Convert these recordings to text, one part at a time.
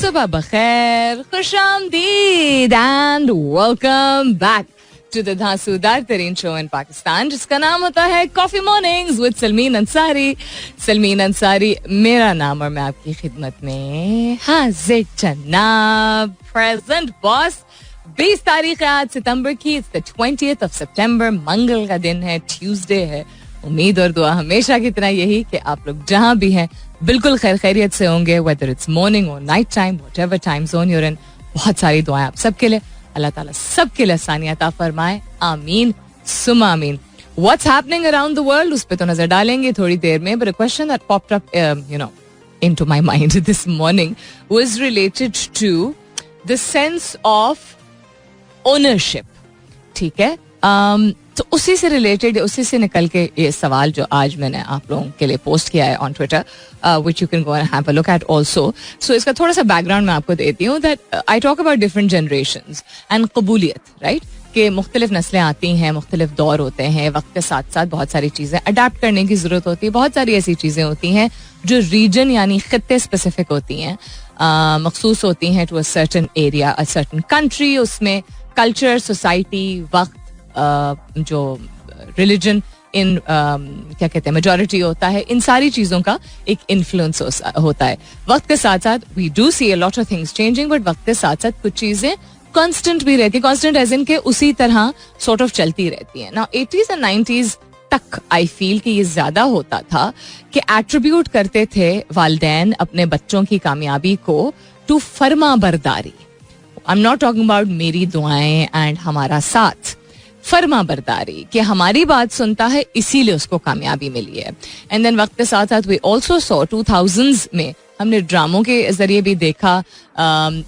सुबह बखैर, खुशामदीद and welcome back to the धांसूदार तरीन शो इन पाकिस्तान जिसका नाम होता है coffee mornings with Salmeen Ansari. Salmeen Ansari मेरा नाम और मैं आपकी खिदमत में हाजिर जनाब. Present boss. 20 तारीख है आज सितंबर की. It's the 20th of September. मंगल का दिन है, ट्यूसडे है. उम्मीद और दुआ हमेशा की तरह यही कि आप लोग जहां भी हैं बिल्कुल खैर खैरियत से होंगे, वेदर इट्स मॉर्निंग और night time, whatever time zone you're in. बहुत सारी दुआएं आप सबके लिए. अल्लाह ताला सबके लिए आसानियां अता फरमाए. आमीन सुमा आमीन. What's happening around the world उस पे तो नजर डालेंगे थोड़ी देर में. But a question that popped up into my mind this morning was related to the sense of ownership. ठीक है. तो उसी से रिलेटेड, उसी से निकल के ये सवाल जो आज मैंने आप लोगों के लिए पोस्ट किया है on Twitter, which you can go and have a look at also. So इसका थोड़ा सा बैकग्राउंड मैं आपको देती हूँ. That I talk about different generations and कबूलियत, राइट. कि मुख्तलिफ नस्लें आती हैं, मुख्तलिफ दौर होते हैं, वक्त के साथ साथ बहुत सारी चीज़ें अडाप्ट करने की ज़रूरत होती है. बहुत सारी ऐसी चीज़ें होती हैं जो रीजन यानी खित्ते स्पेसिफिक होती हैं, मखसूस होती हैं to a certain area, a certain country. उसमें कल्चर, सोसाइटी, वक्त, जो रिलीजन, इन क्या कहते हैं मेजॉरिटी होता है, इन सारी चीज़ों का एक इन्फ्लुएंस होता है. वक्त के साथ साथ we do see a lot of things changing, but वक्त के साथ साथ कुछ चीज़ें कांस्टेंट भी रहती है. कांस्टेंट एज इन के उसी तरह सॉर्ट ऑफ चलती रहती है. ना 80s एंड 90s तक आई फील कि ये ज्यादा होता था कि एट्रीब्यूट करते थे वालिदैन अपने बच्चों की कामयाबी को टू फर्मा बरदारी. I am not talking about मेरी दुआएं एंड हमारा साथ. फर्मा बरदारी कि हमारी बात सुनता है इसीलिए उसको कामयाबी मिली है. एंड देन वक्त के साथ साथ वी ऑल्सो सॉ 2000s में हमने ड्रामों के जरिए भी देखा,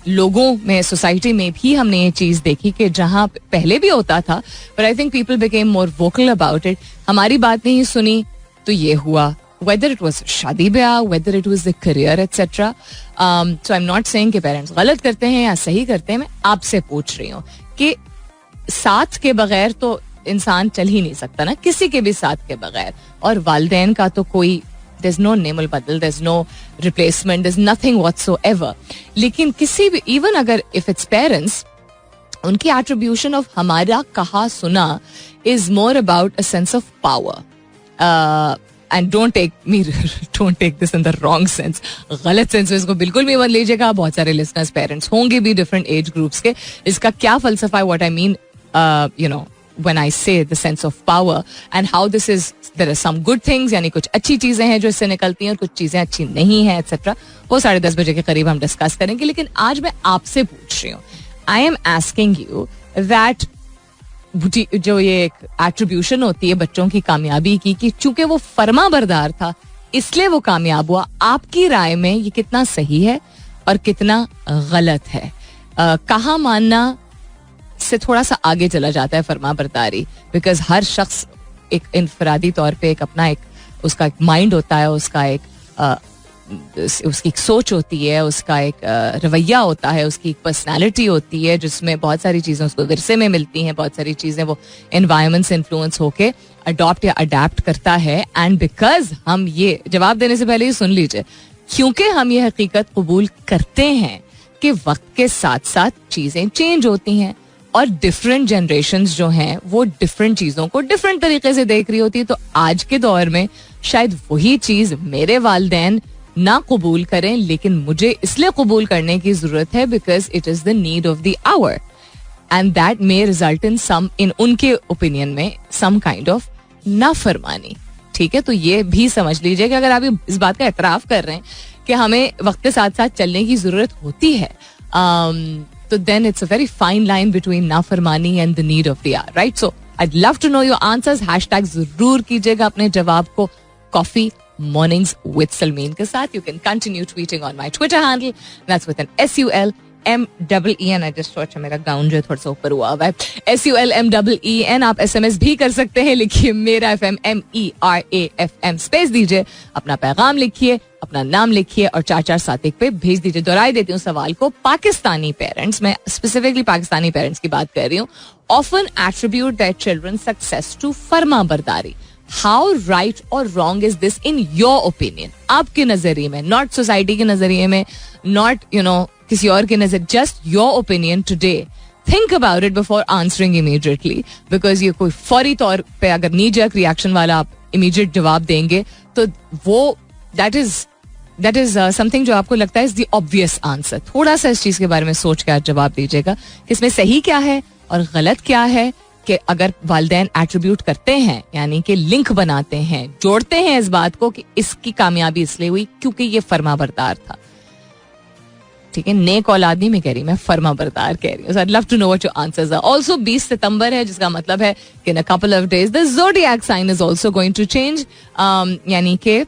लोगों में, सोसाइटी में भी हमने ये चीज़ देखी कि जहाँ पहले भी होता था, but I think people became more vocal about it. हमारी बात नहीं सुनी तो ये हुआ, whether it was शादी ब्याह, whether it was the career, etc. So I'm not saying कि पेरेंट्स गलत करते हैं या सही करते हैं. मैं आपसे पूछ रही हूँ कि साथ के बगैर तो इंसान चल ही नहीं सकता ना, किसी के भी साथ के बगैर. और वालिदैन का तो कोई, there's no नेमल बदल, there's no replacement, there's nothing whatsoever. लेकिन किसी भी, even अगर if it's parents, उनकी attribution of हमारा कहा सुना is more about a sense of power. And don't take this in the wrong sense. गलत सेंस में इसको बिल्कुल भी मत लीजिएगा. बहुत सारे लिसनर्स पेरेंट्स होंगे भी डिफरेंट एज ग्रुप्स के. इसका क्या फलसफा है, what I mean when I say the sense of power and how this is, there are some good things, यानी कुछ अच्छी चीजें हैं जो इससे निकलती हैं और कुछ चीजें अच्छी नहीं है, etc. वो 10:30 बजे के करीब हम डिस्कस करेंगे. लेकिन आज मैं आपसे पूछ रही हूँ, आई एम आस्किंग यू दैट जो ये एक एट्रीब्यूशन होती है बच्चों की कामयाबी की कि चूंकि वो फर्मा बरदार था इसलिए वो कामयाब हुआ, आपकी राय में ये कितना सही है और कितना गलत है? कहाँ मानना से थोड़ा सा आगे चला जाता है फर्मा बरदारी, बिकॉज हर शख्स एक इनफरादी तौर पे एक अपना एक उसका एक माइंड होता है, उसका एक उसकी एक सोच होती है, उसका एक रवैया होता है, उसकी एक पर्सनालिटी होती है जिसमें बहुत सारी चीज़ें उसको विरसे में मिलती हैं, बहुत सारी चीज़ें वो एनवायरनमेंट से इन्फ्लुएंस होके अडॉप्ट या अडेप्ट करता है. एंड बिकॉज हम ये जवाब देने से पहले ही सुन लीजिए, क्योंकि हम ये हकीकत कबूल करते हैं कि वक्त के साथ साथ चीज़ें चेंज होती हैं और डिफरेंट जनरेशन्स जो हैं वो डिफरेंट चीज़ों को डिफरेंट तरीके से देख रही होती है. तो आज के दौर में शायद वही चीज़ मेरे वालिदैन ना कबूल करें, लेकिन मुझे इसलिए कबूल करने की जरूरत है because it is the need of the hour and that may result in some, in उनके ओपिनियन में, सम काइंड ऑफ नाफरमानी. ठीक है. तो ये भी समझ लीजिए कि अगर आप इस बात का एतराफ़ कर रहे हैं कि हमें वक्त के साथ साथ चलने की ज़रूरत होती है, तो then it's a very fine line between नाफरमानी and the need of the hour, right? So I'd love to know your answers. Hashtag जरूर कीजिएगा अपने जवाब को Coffee Mornings with Salmeen के साथ. You can continue tweeting on my Twitter handle. That's with an SULMEEN. I just thought मेरा gown जो थोड़ा सा ऊपर हुआ है. SULMEEN. आप SMS भी कर सकते हैं. लिखिए मेरा FM MERAFM स्पेस दीजिए, अपना पैगाम लिखिए, अपना नाम लिखिए और 4471 पे भेज दीजिए. दोहराई देती हूँ सवाल को. पाकिस्तानी पेरेंट्स, मैं स्पेसिफिकली पाकिस्तानी पेरेंट्स की बात कर रही हूँ, often attribute their children success to फर्मा बरदारी. हाउ राइट और wrong is this in your opinion? आपके नजरिए में, नॉट सोसाइटी के नजरिए में, नॉट किसी और की नजर, just your opinion today. Think about it before answering immediately, because ये कोई फौरी तौर पे अगर नी जर्क रिएक्शन वाला आप इमीडिएट जवाब देंगे तो वो दैट इज समथिंग जो आपको लगता है इज द ऑब्वियस आंसर. थोड़ा सा इस चीज के बारे में सोच के आज जवाब दीजिएगा कि इसमें सही क्या है और गलत क्या है. कि अगर वालिदैन एट्रीब्यूट करते हैं, यानी कि लिंक बनाते हैं, जोड़ते हैं इस बात को कि इसकी कामयाबी इसलिए हुई क्योंकि ये फर्माबरदार था. ठीक है, नेक औलाद नहीं मैं कह रही, मैं फर्माबरदार कह रही हूँ. I'd love to know what your answers are. Also 20 सितंबर है, जिसका मतलब है कि in a couple of days the zodiac sign is also going to change. यानी कि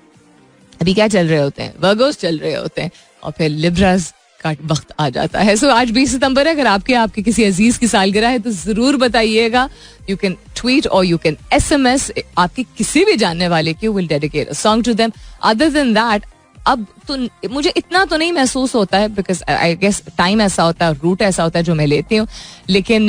अभी क्या चल रहे होते हैं, वर्गोस चल रहे होते हैं और फिर लिब्रास का वक्त आ जाता है. सो आज 20 सितंबर है. अगर आपके किसी अजीज की सालगिरह है तो जरूर बताइएगा. यू कैन ट्वीट और यू कैन SMS आपके किसी भी जानने वाले की, will dedicate a song to them. Other than that अब तो मुझे इतना तो नहीं महसूस होता है, बिकॉज आई गेस टाइम ऐसा होता है, रूट ऐसा होता है जो मैं लेती हूँ. लेकिन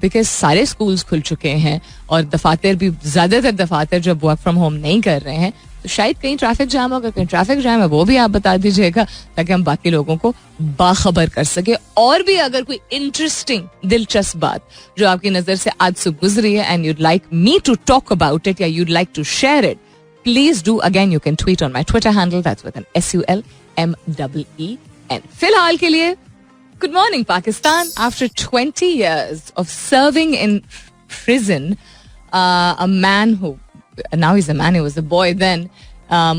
बिकॉज सारे स्कूल्स खुल चुके हैं और दफातर भी, ज्यादातर दफातर जब वर्क फ्रॉम होम नहीं कर रहे हैं, तो शायद कहीं ट्रैफिक जाम होगा. कहीं ट्रैफिक जाम है वो भी आप बता दीजिएगा ताकि हम बाकी लोगों को बाखबर कर सके. और भी अगर कोई इंटरेस्टिंग दिलचस्प बात जो आपकी नजर से आज से गुजरी है and you'd like me to talk about it या you'd like to share it, please do. Again, you can tweet on my Twitter handle. That's with an SULMEEN. फिलहाल के लिए, good morning Pakistan. After 20 years of serving in prison, a man who, now he's a man, he was a boy then,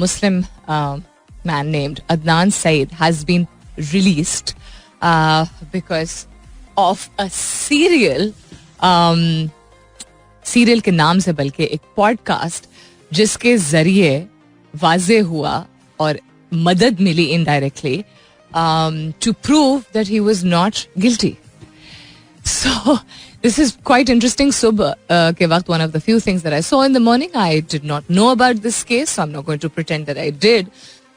Muslim man named Adnan Saeed has been released because of a serial के नाम से बल्कि एक podcast जिसके जरिए वाजे हुआ और मदद मिली indirectly to prove that he was not guilty. So this is quite interesting. सुबह के वक्त one of the few things that I saw in the morning, I did not know about this case, so I am not going to pretend that I did.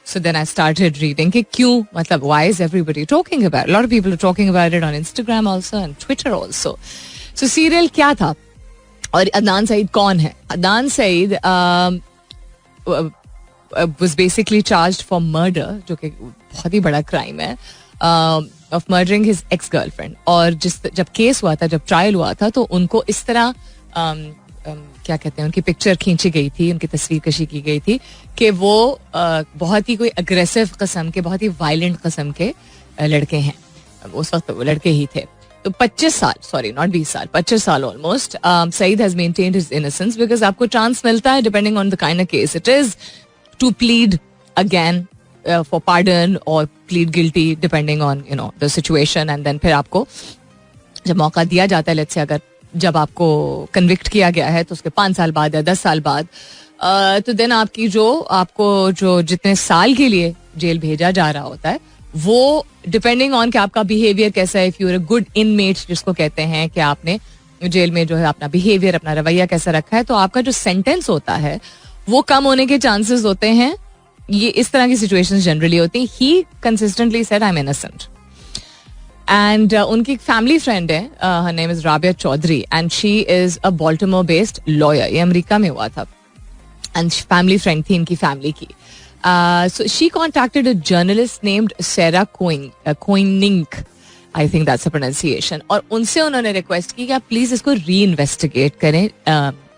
So then I started reading कि क्यों, मतलब why is everybody talking about it? A lot of people are talking about it on Instagram also and Twitter also. So serial क्या था और अदनान सईद कौन है? Adnan Saeed was basically charged for murder, जो कि बहुत ही बड़ा क्राइम है, of murdering his ex-girlfriend. और जब केस हुआ था, जब ट्रायल हुआ था, तो उनको इस तरह क्या कहते हैं, उनकी पिक्चर खींची गई थी, उनकी तस्वीर कशी की गई थी कि वो बहुत ही कोई अग्रेसिव किस्म के, बहुत ही वायलेंट किस्म के लड़के हैं. उस वक्त वो लड़के ही थे. तो 25 साल, सॉरी नॉट 20 साल, 25 साल almost, Saeed has maintained his innocence because आपको चांस मिलता है depending on the kind of case it is to plead again for pardon और plead guilty depending on you know the situation. And then फिर आपको जब मौका दिया जाता है, लेट्स से अगर जब आपको कन्विक्ट किया गया है तो उसके 5 साल बाद या 10 साल बाद, तो देन आपकी जो जितने साल के लिए जेल भेजा जा रहा होता है वो डिपेंडिंग ऑन कि आपका बिहेवियर कैसा है. If you are a good inmate, जिसको कहते हैं कि आपने जेल में जो है अपना बिहेवियर, अपना रवैया कैसा रखा है, तो आपका जो सेंटेंस होता है वो कम होने के चांसेस होते हैं. ये इस तरह की सिचुएशंस जनरली होती हैं. He consistently said I am innocent. And उनकी एक फैमिली फ्रेंड है, her name is Rabia Chaudhry and she is a Baltimore based lawyer. ये अमेरिका में हुआ था एंड फैमिली फ्रेंड थी इनकी फैमिली की. So she contacted a journalist named Sarah Koenig, I think that's the pronunciation, और उनसे उन्होंने रिक्वेस्ट की कि आप प्लीज इसको री इन्वेस्टिगेट करें,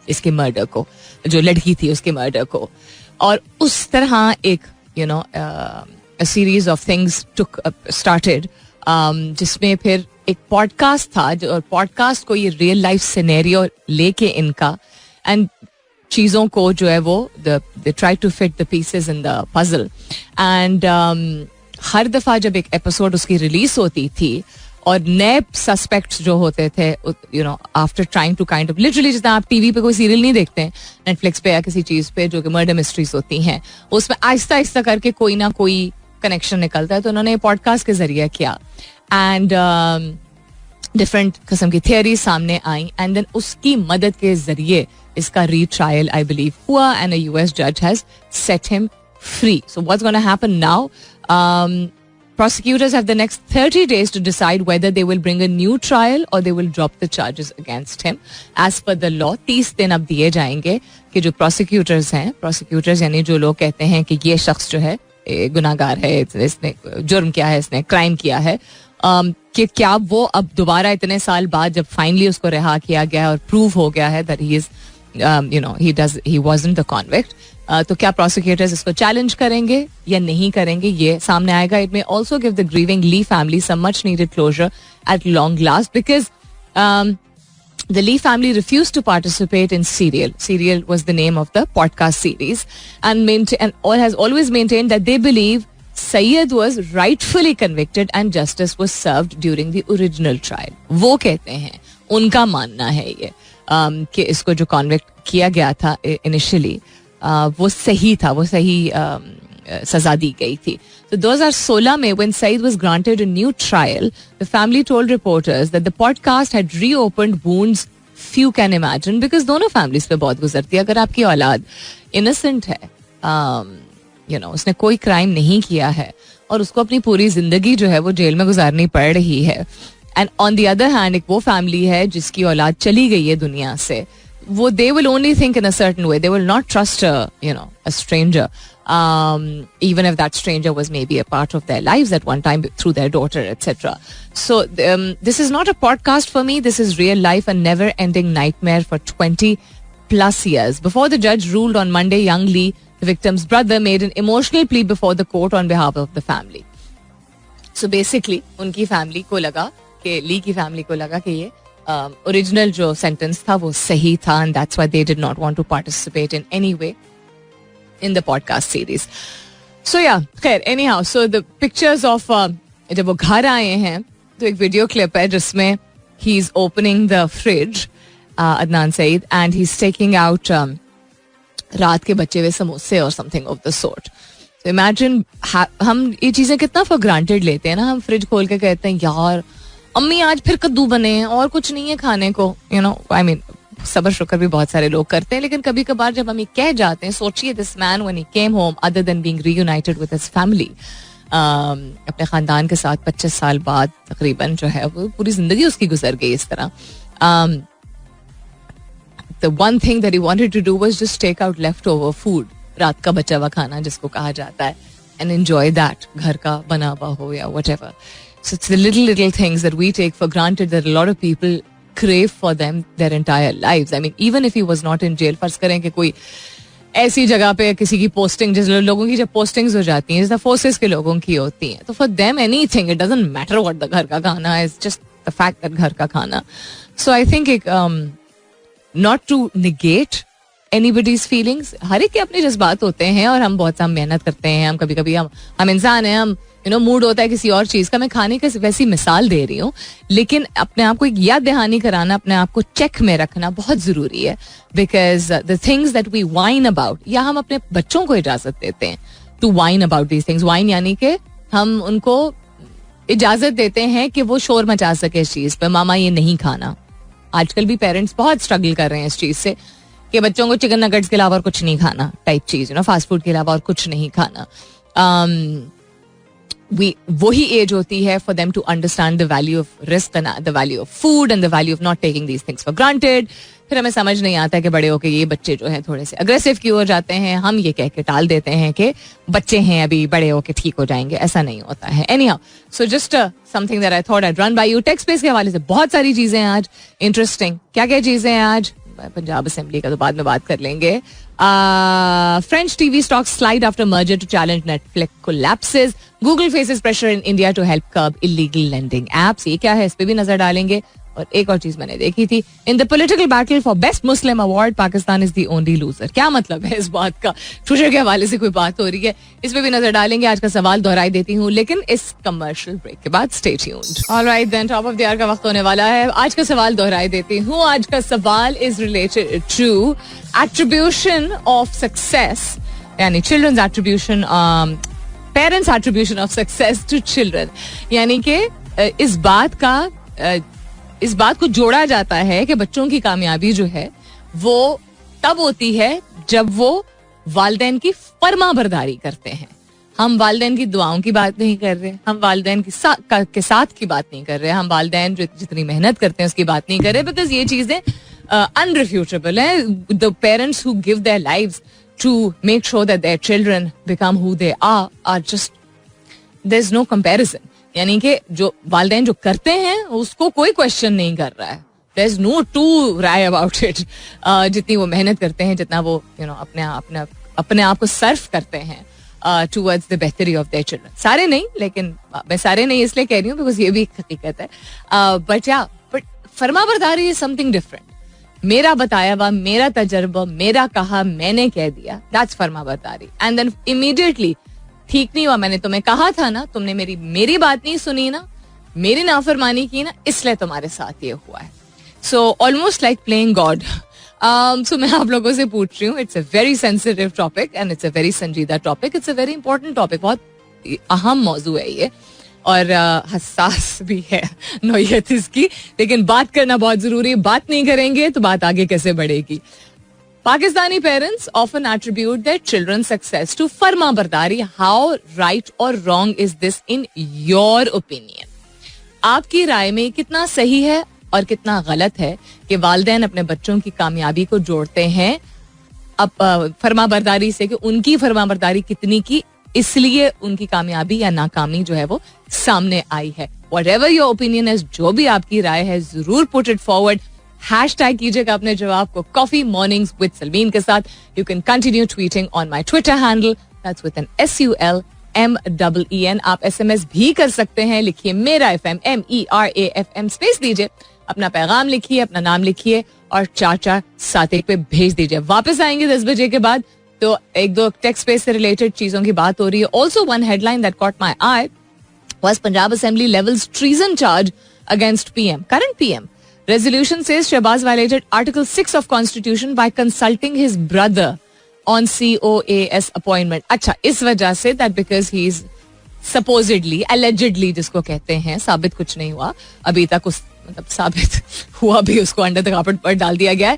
इसके मर्डर को, जो लड़की थी उसके मर्डर को. और उस तरह एक you know series of things started, जिसमें फिर एक पॉडकास्ट था, और पॉडकास्ट को ये रियल लाइफ सिनेरियो लेके इनका एंड चीज़ों को जो है वो they try to fit the pieces in the puzzle. And हर दफ़ा जब एक एपिसोड उसकी रिलीज होती थी और नए सस्पेक्ट्स जो होते थे, you know after trying to kind of literally, जितना आप टीवी पे कोई सीरियल नहीं देखते हैं नेटफ्लिक्स पे या किसी चीज़ पे जो कि मर्डर मिस्ट्रीज होती हैं, उसमें आहिस्ता आहिस्ता करके कोई ना कोई कनेक्शन निकलता है. तो उन्होंने पॉडकास्ट के जरिए किया एंड डिफरेंट किस्म की थियरी सामने आई एंड देन उसकी मदद के जरिए इसका रीट्रायल आई बिलीव हुआ एंड अ यूएस जज has set him free. So what's gonna happen now? Prosecutors have the next 30 days to decide whether they will bring a new trial or they will drop the charges against him. As per the law, 30 दिन अब दिए जाएंगे कि जो prosecutors हैं, prosecutors यानी जो लोग कहते हैं कि ये शख्स जो है गुनाहगार है, इसने जुर्म किया है, इसने क्राइम किया है, कि क्या वो अब दोबारा इतने साल बाद जब फाइनली उसको रिहा किया गया और प्रूव हो गया है that he is he wasn't the convict, तो क्या प्रोसिक्यूटर्स इसको चैलेंज करेंगे या नहीं करेंगे, ये सामने आएगा. It may also give the grieving Lee family some much needed closure at long last, because the Lee family refused to participate in Serial. Serial was the name of the podcast series, and has always maintained that they believe Syed was rightfully convicted and justice was served during the original trial. वो कहते हैं, उनका मानना है ये कि इसको जो कॉन्विक्ट किया गया था इनिशियली वो सही था, वो सही सजा दी गई थी. So 2016 में when Syed was granted a new trial, the family told reporters that the podcast had reopened wounds few can imagine, because दोनों families पे बहुत गुजरती है. अगर आपकी औलाद innocent है, उसने कोई क्राइम नहीं किया है और उसको अपनी पूरी जिंदगी जो है वो जेल में गुजारनी पड़ रही है, and on the other hand एक वो फैमिली है जिसकी औलाद चली गई है दुनिया से, वो they will only think in a certain way. They will not trust a stranger, even if that stranger was maybe a part of their lives at one time through their daughter, etc. So this is not a podcast for me. This is real life, a never-ending nightmare for 20 plus years. Before the judge ruled on Monday, young Lee, the victim's brother, made an emotional plea before the court on behalf of the family. So basically, उनकी family को लगा कि ली की family को लगा कि ये original जो सेंटेंस था वो सही था, and that's why they did not want to participate in any way in the podcast series. So yeah, खैर anyhow, so the pictures of जब वो घर आए हैं तो एक वीडियो क्लिप है जिसमें he is opening the fridge, Adnan Syed, and he's taking out रात के बचे हुए समोसे और something of the sort. So imagine हम ये चीजें कितना for granted लेते हैं ना, हम फ्रिज खोल के कहते हैं यार अम्मी आज फिर कद्दू बने हैं और कुछ नहीं है खाने को, I mean सबर शुक्र भी बहुत सारे लोग करते हैं, लेकिन कभी कभार जब हम ये कह जाते हैं, सोचिए this man when he came home other than being reunited with his family, अपने खानदान के साथ 25 साल बाद तकरीबन जो है वो पूरी जिंदगी उसकी गुजर गई इस तरह. The one thing that he wanted to do was just take out leftover food, रात का बचा हुआ खाना जिसको कहा जाता है, and enjoy that, घर का बना हुआ हो या whatever. So it's the little things that we take for granted that a lot of people crave for them their entire lives. I mean, even if he was not in jail, फर्ज करें कि कोई ऐसी जगह पे किसी की posting, जिस लोगों की जब पोस्टिंग्स हो जाती हैं, जैसे फोर्सेस के लोगों की होती हैं, तो for them anything, it doesn't matter what the घर का खाना is, just the fact that घर का खाना. सो आई थिंक एक not to negate anybody's feelings, हर एक के अपने जज्बात होते हैं और हम बहुत सा मेहनत करते हैं, हम कभी कभी हम इंसान हैं, हम मूड होता है किसी और चीज का. मैं खाने का वैसी मिसाल दे रही हूँ, लेकिन अपने आप को एक याद दहानी कराना, अपने आप को चेक में रखना बहुत जरूरी है, because the things that we whine about, या हम अपने बच्चों को इजाजत देते हैं to whine about these things. Whine यानी कि हम उनको इजाजत देते हैं कि वो शोर मचा सके इस चीज पे, मामा ये नहीं खाना. आजकल भी पेरेंट्स बहुत स्ट्रगल कर रहे हैं इस चीज से कि बच्चों को चिकन नगेट्स के अलावा और कुछ नहीं खाना टाइप चीज, फास्ट फूड के अलावा और कुछ नहीं खाना. वही एज होती है for them to understand the value of risk and the value of food and the value of not taking these things for granted. फिर हमें समझ नहीं आता कि बड़े होके ये बच्चे जो हैं थोड़े से अग्रेसिव क्यों हो जाते हैं. हम ये कह के टाल देते हैं कि बच्चे हैं अभी, बड़े होके ठीक हो जाएंगे, ऐसा नहीं होता है. Anyhow, so just something that I thought I'd run by you. Tech's space के हवाले से बहुत सारी चीजें हैं आज इंटरेस्टिंग. क्या क्या चीजें हैं आज? पंजाब असेंबली का तो बाद में बात कर लेंगे. French TV stocks slide after merger to challenge Netflix collapses. Google faces pressure in India to help curb illegal lending apps. ये क्या है, इस पे भी नजर डालेंगे. और एक और चीज मैंने देखी थी, in the political battle for best Muslim award Pakistan is the only loser. क्या मतलब है इस बात का? ट्विटर के हवाले से कोई बात हो रही है, इस पे भी नजर डालेंगे. आज का सवाल दोहराई देती हूँ, लेकिन इस कमर्शियल ब्रेक के बाद. Stay tuned. Alright then, top of the hour का वक्त होने वाला है. आज का सवाल दोहराई देती हूँ. आज का सवाल is related to attribution of success, यानी children's attribution, parents attribution of success to children. यानी कि इस बात को जोड़ा जाता है कि बच्चों की कामयाबी जो है वो तब होती है जब वो वालिदैन की फर्मा बरदारी करते हैं. हम वालिदैन की दुआओं की बात नहीं कर रहे, हम वालिदैन के साथ की बात नहीं कर रहे, हम वालिदैन जो जितनी मेहनत करते हैं उसकी बात नहीं कर रहे, बिकॉज ये चीजें अनरिफ्यूटेबल है. The parents who give their lives to make sure that their children become who they are just, there's no comparison. यानी कि जो वालिदैन जो करते हैं उसको कोई क्वेश्चन नहीं कर रहा है. There's no two Rai about it. जितनी वो मेहनत करते हैं, जितना वो अपने आप को सर्व करते हैं towards the बेहतरी of their children. सारे नहीं, लेकिन मैं सारे नहीं इसलिए कह रही हूँ बिकॉज ये भी एक हकीकत है. बट फरमाबरदारी इज समथिंग डिफरेंट. मेरा बताया हुआ, मेरा तजर्बा, मेरा कहा, मैंने कह दिया, दैट्स फरमाबरदारी. एंड देन इमीडिएटली ठीक नहीं हुआ, मैंने तुम्हें कहा था ना, तुमने मेरी बात नहीं सुनी ना, मेरी नाफरमानी की ना, इसलिए तुम्हारे साथ ये हुआ है. So almost like playing God. So मैं आप लोगों से पूछ रही हूँ, it's a very sensitive topic and it's a very संजीदा topic. It's a very important topic, बहुत अहम मौजू है ये और हसास भी है नौयत इसकी, लेकिन बात करना बहुत जरूरी है. बात नहीं करेंगे तो बात आगे कैसे बढ़ेगी. Pakistani parents often attribute their children's success to फरमाबरदारी. How right or wrong is this in your opinion? आपकी राय में कितना सही है और कितना गलत है कि वालिदैन अपने बच्चों की कामयाबी को जोड़ते हैं अब फरमाबरदारी से, कि उनकी फरमाबरदारी कितनी की, इसलिए उनकी कामयाबी या नाकामी जो है वो सामने आई है. Whatever your opinion is, जो भी आपकी राय है, जरूर put it forward. हैशटैग कीजिएगा अपने जवाब को कॉफी मॉर्निंग्स विद सलमीन के साथ. You can continue tweeting on my Twitter handle, that's with an SULMEEN. आप SMS भी कर सकते हैं, लिखिए मेरा FM, MERAFM, स्पेस दीजिए, अपना पैगाम लिखिए, अपना नाम लिखिए और 4471 पे भेज दीजिए. वापस आएंगे 10 बजे के बाद, तो एक दो टेक्स्ट स्पेस से रिलेटेड चीजों की बात हो रही है. Also one headline that caught my I was Punjab Assembly levels treason charge against PM, current PM. Resolution says Shahbaz violated Article 6 of Constitution by consulting his brother on COAS appointment. अच्छा, इस वजह से that because he is supposedly, allegedly जिसको कहते हैं, साबित कुछ नहीं हुआ अभी तक, उस मतलब साबित हुआ भी, उसको अंडर द कार्पेट पर डाल दिया गया है.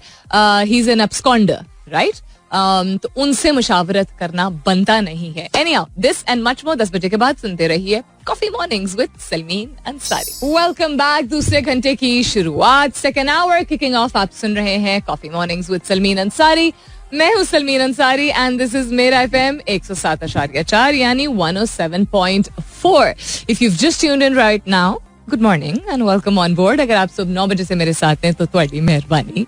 He is an absconder, right? तो उनसे मुशावरत करना बनता नहीं है. Anyhow, this and much more 10 बजे के बाद सुनते रहिए coffee mornings with Salmeen Ansari. Welcome back. दूसरे घंटे की शुरुआत, सेकेंड आवर किकिंग ऑफ. आप सुन रहे हैं coffee mornings with Salmeen Ansari. मैं हूं Salmeen Ansari and this is मेरा FM 107.4 यानी 107.4. If you just tuned in right now, good morning and welcome on board. अगर आप सब 9 बजे से मेरे साथ हैं तो थोड़ी मेहरबानी.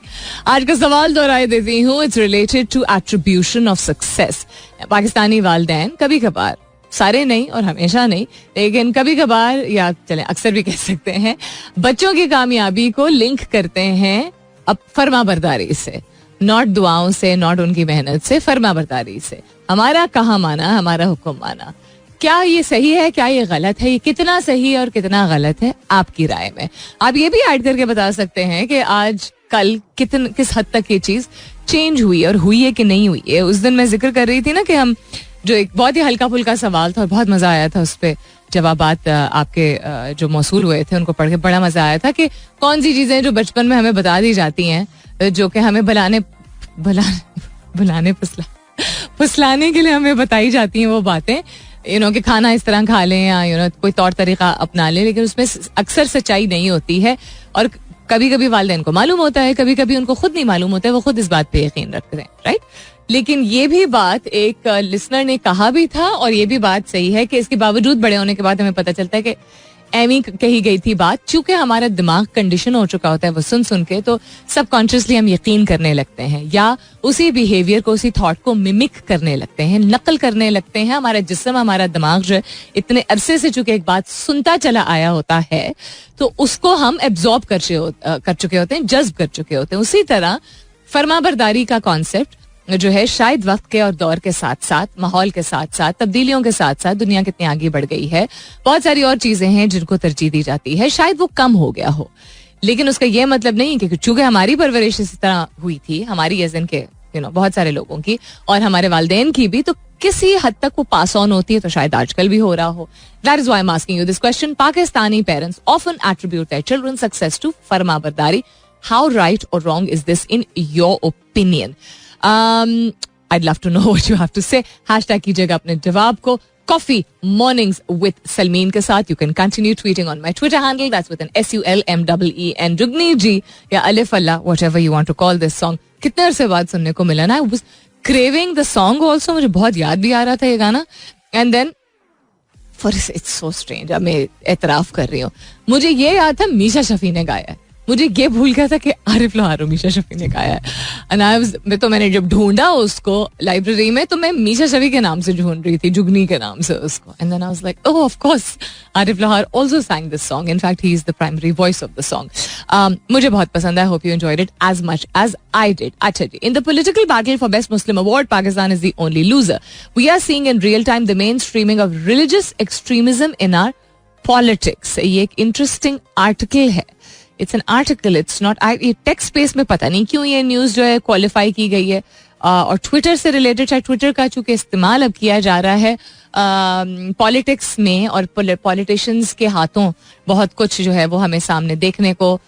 आज का सवाल दोहराए देती हूँ. It's related to attribution of success. Pakistani वालिदैन कभी कभार, सारे नहीं और हमेशा नहीं, लेकिन कभी कभार या चले अक्सर भी कह सकते हैं, बच्चों की कामयाबी को लिंक करते हैं अब फरमाबरदारी से, नॉट दुआओं से, नॉट उनकी मेहनत से, फरमाबरदारी से. हमारा कहा माना, हमारा हुक्म माना. क्या ये सही है, क्या ये गलत है, ये कितना सही और कितना गलत है आपकी राय में? आप ये भी ऐड करके बता सकते हैं कि आज कल किस हद तक ये चीज चेंज हुई और हुई है कि नहीं हुई है. उस दिन मैं जिक्र कर रही थी ना कि हम जो एक बहुत ही हल्का फुल्का सवाल था और बहुत मजा आया था उस पर जवाबात आपके जो मौसूल हुए थे उनको पढ़ के बड़ा मजा आया था कि कौन सी चीजें जो बचपन में हमें बता दी जाती हैं, जो कि हमें फुसलाने के लिए हमें बताई जाती हैं वो बातें, कि खाना इस तरह खा लें या कोई तौर तरीका अपना लें, लेकिन उसमें अक्सर सच्चाई नहीं होती है. और कभी कभी वालिदैन को मालूम होता है, कभी कभी उनको खुद नहीं मालूम होता है, वो खुद इस बात पे यकीन रखते हैं, राइट. लेकिन ये भी बात एक लिसनर ने कहा भी था और ये भी बात सही है कि इसके बावजूद बड़े होने के बाद हमें पता चलता है कि एमी कही गई थी बात. चूंकि हमारा दिमाग कंडीशन हो चुका होता है वो सुन के, तो सबकॉन्शियसली हम यकीन करने लगते हैं या उसी बिहेवियर को, उसी थॉट को मिमिक करने लगते हैं, नकल करने लगते हैं. हमारा जिस्म, हमारा दिमाग जो है इतने अरसे से चूंकि एक बात सुनता चला आया होता है तो उसको हम एब्जॉर्ब कर चुके होते हैं, जज्ब कर चुके होते हैं. उसी तरह फरमाबरदारी का कॉन्सेप्ट जो है शायद वक्त के और दौर के साथ साथ, माहौल के साथ साथ, तब्दीलियों के साथ साथ, दुनिया कितनी आगे बढ़ गई है, बहुत सारी और चीजें हैं जिनको तरजीह दी जाती है, शायद वो कम हो गया हो. लेकिन उसका ये मतलब नहीं है कि चूंकि हमारी परवरिश इस तरह हुई थी, हमारी एज़न के बहुत सारे लोगों की और हमारे वालिदैन की भी, तो किसी हद तक वो पास ऑन होती है, तो शायद आजकल भी हो रहा हो. That is why I am asking you this question. Pakistani parents often attribute their children success to फरमाबरदारी. हाउ राइट और wrong is this in your opinion? I'd love to know what you have to say. Hashtag कीजिएगा अपने जवाब को coffee mornings with Salmeen के साथ. You can continue tweeting on my Twitter handle. That's with an SULMEEN. जुगनी जी या अलिफ अल्लाह, whatever you want to call this song. कितने अरसे बाद सुनने को मिला ना. क्रेविंग द सॉन्ग ऑल्सो, मुझे बहुत याद भी आ रहा था ये गाना. And then for it's so strange, अब मैं एतराफ कर रही हूँ, मुझे ये याद था मीशा शफी ने गाया है. मुझे ये भूल गया था कि आरिफ लोहार मीशा शफी ने गाया है. एंड मैंने जब ढूंढा उसको लाइब्रेरी में तो मैं मीशा शफी के नाम से ढूंढ रही थी, जुगनी के नाम से उसको. And then I was like, oh of course Arif Lohar also sang this song. In fact, he is the primary voice of the song. मुझे बहुत पसंद है. I hope you enjoyed it as much as I did. अच्छा जी, in the political battle for Best Muslim Award, Pakistan is the only loser. We are seeing in real time the mainstreaming of religious extremism in our politics. ये एक interesting article है. It's an article, it's not. ये text space में पता नहीं क्यों ये news जो है क्वालिफाई की गई है, और ट्विटर से रिलेटेड, चाहे ट्विटर का चूंकि इस्तेमाल अब किया जा रहा है पॉलिटिक्स में, और पॉलिटिशियंस के हाथों बहुत कुछ जो है वो हमें सामने देखने को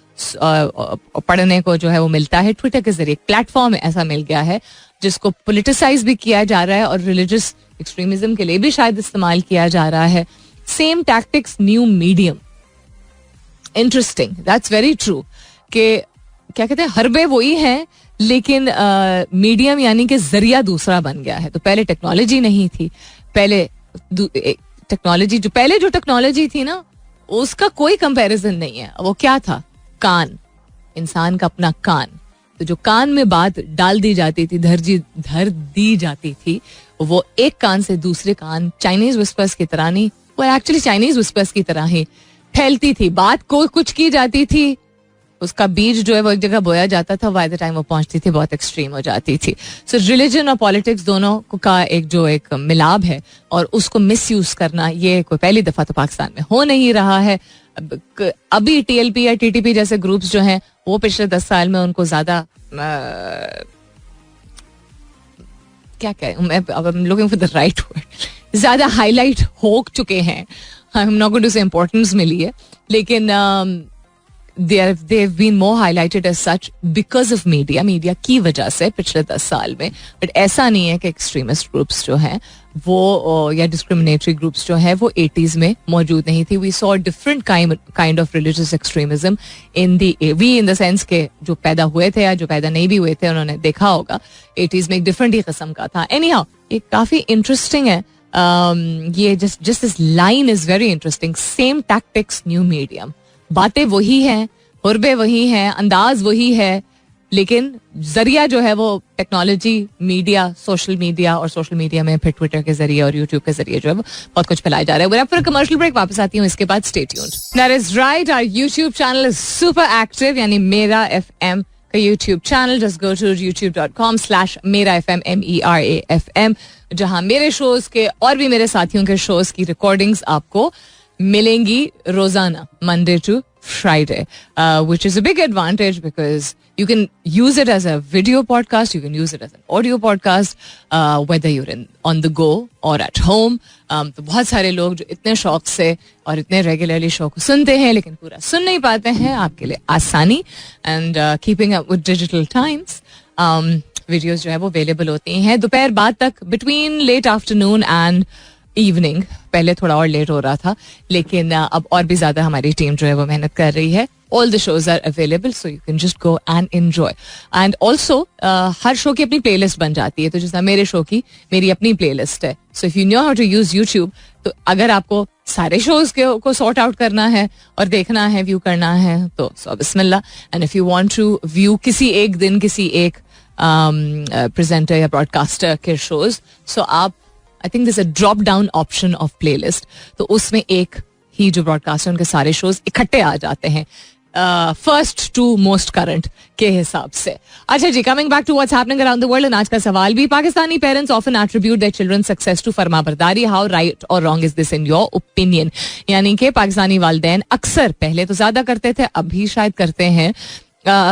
पढ़ने को जो है वो मिलता है. ट्विटर के जरिए प्लेटफॉर्म ऐसा मिल गया है जिसको पोलिटिसाइज भी किया जा रहा है और रिलीजियस एक्सट्रीमिज्म के लिए भी शायद इस्तेमाल किया जा रहा है. Same tactics, new medium. Interesting, that's very true. कि क्या कहते हैं, हरबे वही है लेकिन मीडियम यानी कि जरिया दूसरा बन गया है. तो पहले टेक्नोलॉजी नहीं थी, पहले टेक्नोलॉजी जो टेक्नोलॉजी थी ना उसका कोई कंपैरिजन नहीं है. वो क्या था? कान, इंसान का अपना कान. तो जो कान में बात डाल दी जाती थी, धर दी जाती थी, वो एक कान से दूसरे कान, चाइनीज विस्पर्स की तरह नहीं, वो एक्चुअली चाइनीज विस्पर्स की तरह ही फैलती थी. बात को कुछ की जाती थी, उसका बीज जो है वो एक जगह बोया जाता था, बाय द टाइम वो पहुंचती थी बहुत एक्सट्रीम हो जाती थी. सो रिलीजन और पॉलिटिक्स दोनों का एक मिलाप है, और उसको मिसयूज करना ये कोई पहली दफा तो पाकिस्तान में हो नहीं रहा है. अभी टीएलपी या टीटीपी जैसे ग्रुप्स जो हैं वो पिछले 10 साल में उनको ज्यादा क्या कहें, looking for the right word, ज्यादा हाईलाइट हो चुके हैं. I am not going to say importance मिली है, लेकिन they have been more highlighted as such because of media की वजह से पिछले 10 साल में. बट ऐसा नहीं है कि एक्सट्रीमिस्ट ग्रुप्स जो हैं वो या डिस्क्रिमिनेटरी ग्रुप्स जो है वो 80s में मौजूद नहीं थी. We saw different kind of religious extremism in the sense के जो पैदा हुए थे या जो पैदा नहीं भी हुए थे, उन्होंने देखा होगा 80s में एक डिफरेंट ही किस्म का था. एनीहाउ, ये काफी इंटरेस्टिंग है. ये just this line is very interesting. Same tactics, new medium. बातें वही हैं, हुर्बे वही हैं, अंदाज वही है, लेकिन जरिया जो है वो टेक्नोलॉजी, मीडिया, सोशल मीडिया, और सोशल मीडिया में फिर ट्विटर के जरिए और यूट्यूब के जरिए जो है वो बहुत कुछ फैलाया जा रहा है. फिर कमर्शियल ब्रेक, वापस आती हूँ इसके बाद. Stay tuned. That is right, our YouTube channel is super active, यानी मेरा FM का YouTube channel. Just go to youtube.com/merafm MERAFM, जहां मेरे शोज के और भी मेरे साथियों के शोज की रिकॉर्डिंग्स आपको मिलेंगी रोजाना, Monday to Friday, which is a big advantage because you can use it as a video podcast, you can use it as an audio podcast, whether you're on the go or at home. तो बहुत सारे लोग जो इतने शौक से और इतने रेगुलरली शो को सुनते हैं लेकिन पूरा सुन नहीं पाते हैं, आपके लिए आसानी. And keeping up with digital times, videos जो है वो अवेलेबल होती हैं दोपहर बाद तक, between late afternoon and evening. पहले थोड़ा और लेट हो रहा था, लेकिन अब और भी ज्यादा हमारी टीम जो है वो मेहनत कर रही है. All the shows are available, so you can just go and enjoy. And also, her show की अपनी प्लेलिस्ट बन जाती है. तो जैसा मेरे शो की मेरी अपनी प्लेलिस्ट है. So if you know how to use YouTube, तो अगर आपको सारे शोज को सॉर्ट आउट करना है और देखना है, व्यू करना है, तो बिस्मिल्लाह. And if you want to view किसी एक दिन किसी एक प्रेजेंटर या ब्रॉडकास्टर के शोज, सो आप, I think this a drop down option of playlist, तो उसमें एक ही जो ब्रॉडकास्टर उनके सारे शोज इकट्ठे आ जाते हैं फर्स्ट टू मोस्ट करंट के हिसाब से. अच्छा जी, coming back to what's happening around the world. आज का सवाल भी, Pakistani parents often attribute their children success to फरमाबरदारी. हाउ राइट और wrong is this in your opinion? यानी कि पाकिस्तानी वालिदैन अक्सर, पहले तो ज्यादा करते थे, अब भी शायद करते हैं,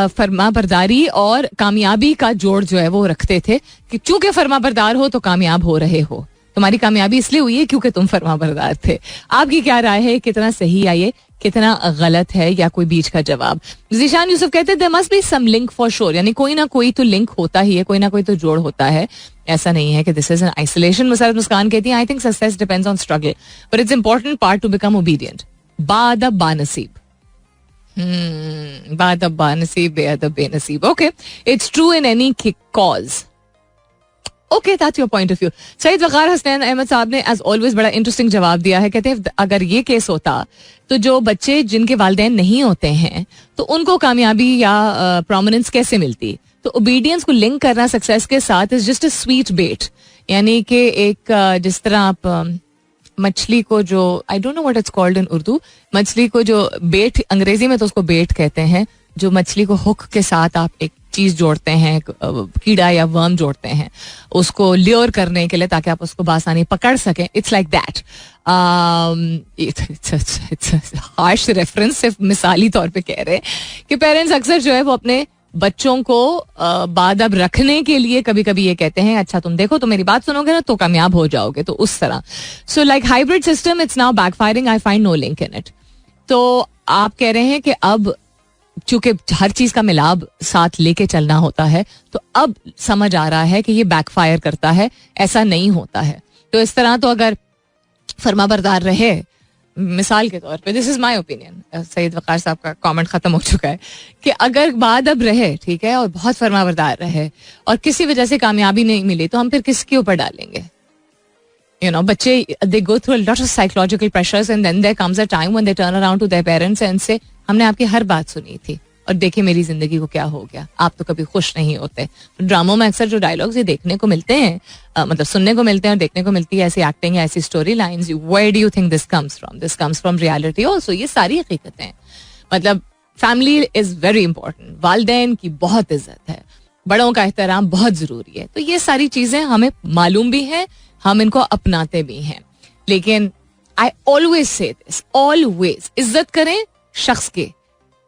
फरमाबरदारी और कामयाबी का जोड़ जो है वो रखते थे कि चूंकि फरमाबरदार हो तो कामयाब हो रहे हो. तुम्हारी कामयाबी इसलिए हुई है क्योंकि तुम फरमाबरदार थे. आपकी क्या राय है? कितना सही है ये, कितना गलत है, या कोई बीच का जवाब? ज़ीशान यूसुफ कहते हैं there must be some link for sure, यानी कोई ना कोई तो लिंक होता ही है, कोई ना कोई तो जोड़ होता है. ऐसा नहीं है कि this is an isolation. Musarrat Muskan कहती है I think success depends on struggle but it's important part to become obedient. बादब बानसीब, बादब बानसीब, बेअदब बेनसीब. Okay, it's true in any cause. Okay, that's your point of view. Saeed Waqar Hasnain Ahmed साहब ने एज ऑलवेज बड़ा इंटरेस्टिंग जवाब दिया है. कहते हैं अगर ये केस होता तो जो बच्चे जिनके वालिदैन नहीं होते हैं तो उनको कामयाबी या प्रोमिनेंस कैसे मिलती. तो ओबीडियंस को लिंक करना सक्सेस के साथ इज जस्ट अ स्वीट बेट. यानी कि एक जिस तरह आप मछली को जो आई don't know what it's called in Urdu, मछली को जो बेट, अंग्रेजी में तो उसको बेट कहते हैं, जो मछली को हुक के साथ आप एक चीज जोड़ते हैं, कीड़ा या वर्म जोड़ते हैं उसको ल्योर करने के लिए ताकि आप उसको बासानी पकड़ सकें. It's like that. Harsh reference, सिर्फ मिसाली तौर पे कह रहे हैं कि पेरेंट्स अक्सर जो है वो अपने बच्चों को बादब रखने के लिए कभी कभी ये कहते हैं अच्छा तुम देखो, तो मेरी बात सुनोगे ना तो कामयाब हो जाओगे. तो उस तरह so like hybrid system it's now backfiring. I find no link in it. तो आप कह रहे हैं कि अब चूंकि हर चीज का मिलाप साथ लेके चलना होता है तो अब समझ आ रहा है कि ये बैकफायर करता है, ऐसा नहीं होता है. तो इस तरह तो अगर फर्माबरदार रहे, मिसाल के तौर पे, this is my opinion, Saeed Waqar साहब का कमेंट खत्म हो चुका है, कि अगर बाद अब रहे, ठीक है, और बहुत फर्माबरदार रहे और किसी वजह से कामयाबी नहीं मिली तो हम फिर किसके ऊपर डालेंगे. You know, बच्चे they go through a lot of psychological pressures and then there comes a time when they turn around to their parents and say हमने आपकी हर बात सुनी थी और देखिए मेरी जिंदगी को क्या हो गया, आप तो कभी खुश नहीं होते. ड्रामों में अक्सर जो डायलॉग्स ये देखने को मिलते हैं, मतलब सुनने को मिलते हैं और देखने को मिलती है ऐसी एक्टिंग या ऐसी story lines, where do you think this comes from? This comes from reality also. ये सारी हकीकतें हैं. मतलब फैमिली इज वेरी इंपॉर्टेंट, वालिदैन की बहुत इज्जत है, बड़ों का एहतराम बहुत जरूरी है. तो ये सारी चीजें हमें मालूम भी हैं, हम इनको अपनाते भी हैं. लेकिन आई ऑलवेज से दिस, ऑलवेज इज्जत करें शख्स के,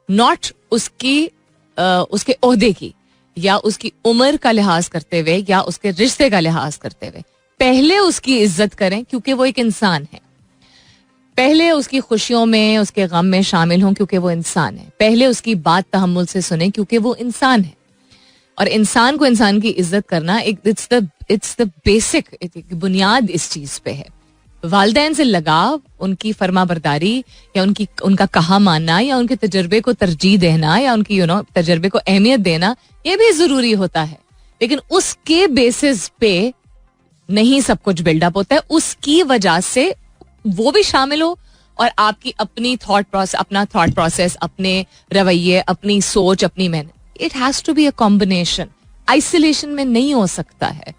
नॉट उसकी उसके ओहदे की या उसकी उम्र का लिहाज करते हुए या उसके रिश्ते का लिहाज करते हुए. पहले उसकी इज्जत करें क्योंकि वो एक इंसान है. पहले उसकी खुशियों में, उसके गम में शामिल हों क्योंकि वो इंसान है. पहले उसकी बात तहम्मुल से सुने क्योंकि वो इंसान है. और इंसान को इंसान की इज्जत करना इट्स द बेसिक बुनियाद इस चीज पे है. वालिदैन से लगाव, उनकी फर्माबरदारी या उनका कहा मानना या उनके तजर्बे को तरजीह देना या उनकी तजर्बे को अहमियत देना, ये भी जरूरी होता है. लेकिन उसके बेसिस पे नहीं सब कुछ बिल्डअप होता है. उसकी वजह से वो भी शामिल हो और आपकी अपनी थॉट प्रोसेस, अपना थॉट प्रोसेस, अपने रवैये, अपनी सोच, अपनी मेहनत. It has to be a combination. Isolation में नहीं हो सकता है,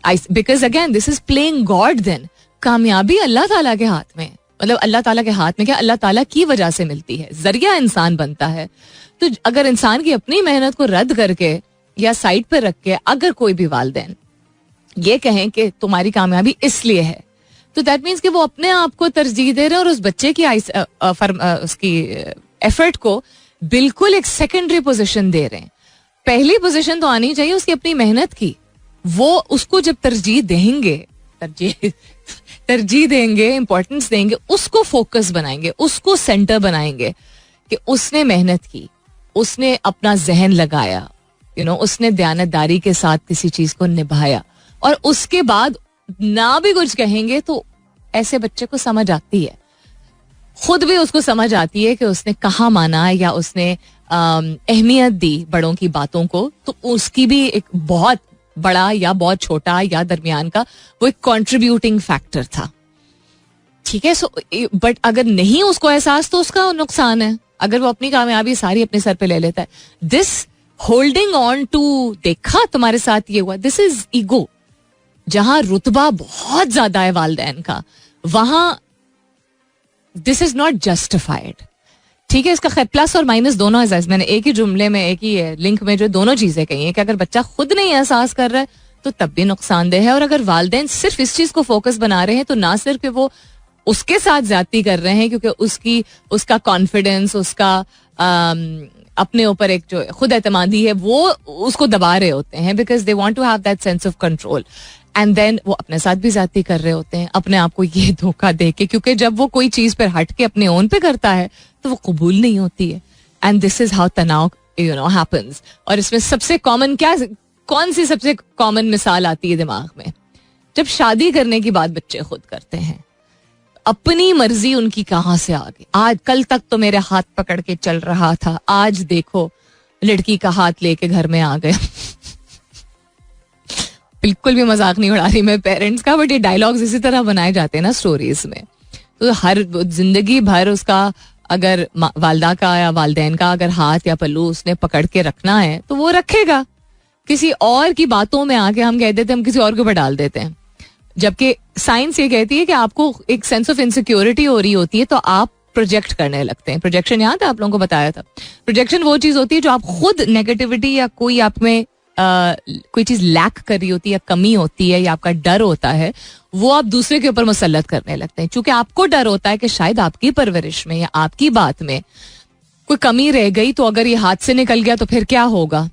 because again this is playing god. Then कामयाबी अल्लाह ताला के हाथ में, मतलब अल्लाह ताला के हाथ में क्या, अल्लाह ताला की वजह से मिलती है, जरिया इंसान बनता है. तो अगर इंसान की अपनी मेहनत को रद्द करके या साइड पर रख के अगर कोई भी वालिदैन ये कहें कि तुम्हारी कामयाबी इसलिए है, तो दैट मीन्स कि वो अपने आप को तरजीह दे रहे हैं और उस बच्चे की उसकी एफर्ट को बिल्कुल एक सेकेंडरी पोजीशन दे रहे हैं. पहली पोजीशन तो आनी चाहिए उसकी अपनी मेहनत की. वो उसको जब तरजीह देंगे, इंपॉर्टेंस देंगे, उसको फोकस बनाएंगे, उसको सेंटर बनाएंगे कि उसने मेहनत की, उसने अपना जहन लगाया, उसने दयानतदारी के साथ किसी चीज को निभाया. और उसके बाद ना भी कुछ कहेंगे तो ऐसे बच्चे को समझ आती है, खुद भी उसको समझ आती है कि उसने कहा माना या उसने अहमियत दी बड़ों की बातों को, तो उसकी भी एक बहुत बड़ा या बहुत छोटा या दरमियान का वो एक कंट्रीब्यूटिंग फैक्टर था. ठीक है. सो बट अगर नहीं उसको एहसास तो उसका नुकसान है. अगर वो अपनी कामयाबी सारी अपने सर पे ले लेता है, दिस होल्डिंग ऑन टू, देखा तुम्हारे साथ ये हुआ, दिस इज ईगो. जहां रुतबा बहुत ज्यादा है वालिदैन का, वहां दिस इज नॉट जस्टिफाइड. ठीक है. इसका खैर प्लस और माइनस दोनों है. मैंने एक ही जुमले में, एक ही लिंक में जो दोनों चीजें कही हैं कि अगर बच्चा खुद नहीं एहसास कर रहा है तो तब भी नुकसानदेह है. और अगर वालिदैन सिर्फ इस चीज को फोकस बना रहे हैं तो ना सिर्फ वो उसके साथ ज्यादती कर रहे हैं क्योंकि उसका कॉन्फिडेंस, उसका अपने ऊपर एक जो खुद एतमादी है वो उसको दबा रहे होते हैं, because they want to have that sense of control. And then वो अपने साथ भी ज्यादती कर रहे होते हैं, अपने आप को ये धोखा दे के, क्योंकि जब वो कोई चीज पर हट के अपने ओन पे करता है तो वो कबूल नहीं होती है. एंड दिस इज हाउ तनाव हैपेंस. और इसमें सबसे कॉमन कौन सी सबसे कॉमन मिसाल आती है दिमाग में? जब शादी करने की बात बच्चे खुद करते हैं. अपनी मर्जी उनकी कहां से आ गई. आज कल तक तो मेरे हाथ पकड़ के चल रहा था, आज देखो लड़की का हाथ लेके घर में आ गया. बिल्कुल भी मजाक नहीं उड़ा रही मैं पेरेंट्स का, बट ये डायलॉग्स इसी तरह बनाए जाते हैं ना स्टोरीज में. तो हर जिंदगी भर उसका अगर वालदा का या वालदैन का अगर हाथ या पल्लू उसने पकड़ के रखना है तो वो रखेगा. किसी और की बातों में आके हम कह देते हैं, हम किसी और के ऊपर डाल देते हैं. जबकि साइंस ये कहती है कि आपको एक सेंस ऑफ इनसिक्योरिटी हो रही होती है तो आप प्रोजेक्ट करने लगते हैं. प्रोजेक्शन याद है आप लोगों को बताया था. प्रोजेक्शन वो चीज होती है जो आप खुद नेगेटिविटी या कोई आप में कोई चीज लैक कर रही होती है या कमी होती है या आपका डर होता है वो आप दूसरे के ऊपर मुसल्लत करने लगते हैं. क्योंकि आपको डर होता है कि शायद आपकी परवरिश में या आपकी बात में कोई कमी रह गई तो अगर ये हाथ से निकल गया तो फिर क्या होगा.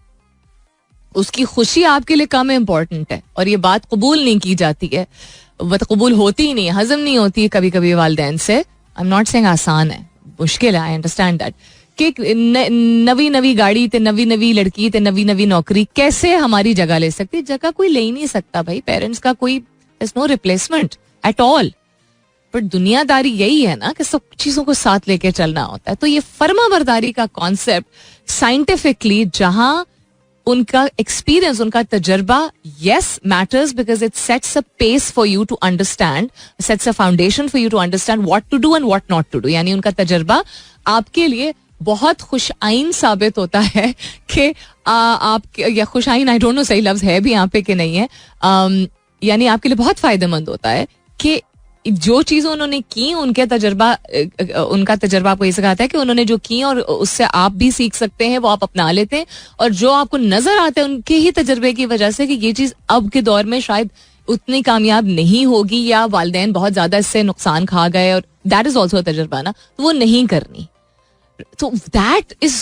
उसकी खुशी आपके लिए कम इम्पोर्टेंट है और ये बात कबूल नहीं की जाती है. कबूल होती ही नहीं है, हजम नहीं होती है कभी कभी वालिदैन से. आई एम नॉट सेइंग आसान है, मुश्किल है, आई अंडरस्टैंड दैट. कि नवी नवी गाड़ी ते नवी नवी लड़की ते नवी नवी नौकरी कैसे हमारी जगह ले सकती. जगह कोई ले ही नहीं सकता भाई. पेरेंट्स का कोई is no replacement at all. But दुनियादारी यही है ना कि सब चीजों को साथ लेके चलना होता है. तो ये फर्माबरदारी का कॉन्सेप्ट साइंटिफिकली जहां उनका एक्सपीरियंस, उनका तजर्बा yes matters because it sets a pace for you to understand, sets a foundation for you to understand what to do and what not to do. यानी उनका तजर्बा आपके लिए बहुत खुशाइन साबित होता है कि आप, या खुशाइन आई डोंट नो सही लफ्ज है भी यहाँ पे कि नहीं है, यानी आपके लिए बहुत फायदेमंद होता है कि जो चीजें उन्होंने की उनका तजर्बा आपको ये सिखाता है कि उन्होंने जो की और उससे आप भी सीख सकते हैं, वो आप अपना लेते हैं. और जो आपको नजर आता है उनके ही तजर्बे की वजह से कि ये चीज अब के दौर में शायद उतनी कामयाब नहीं होगी या वालिदैन बहुत ज्यादा इससे नुकसान खा गए और दैट इज ऑल्सो तजर्बा ना, तो वो नहीं करनी. तो दैट इज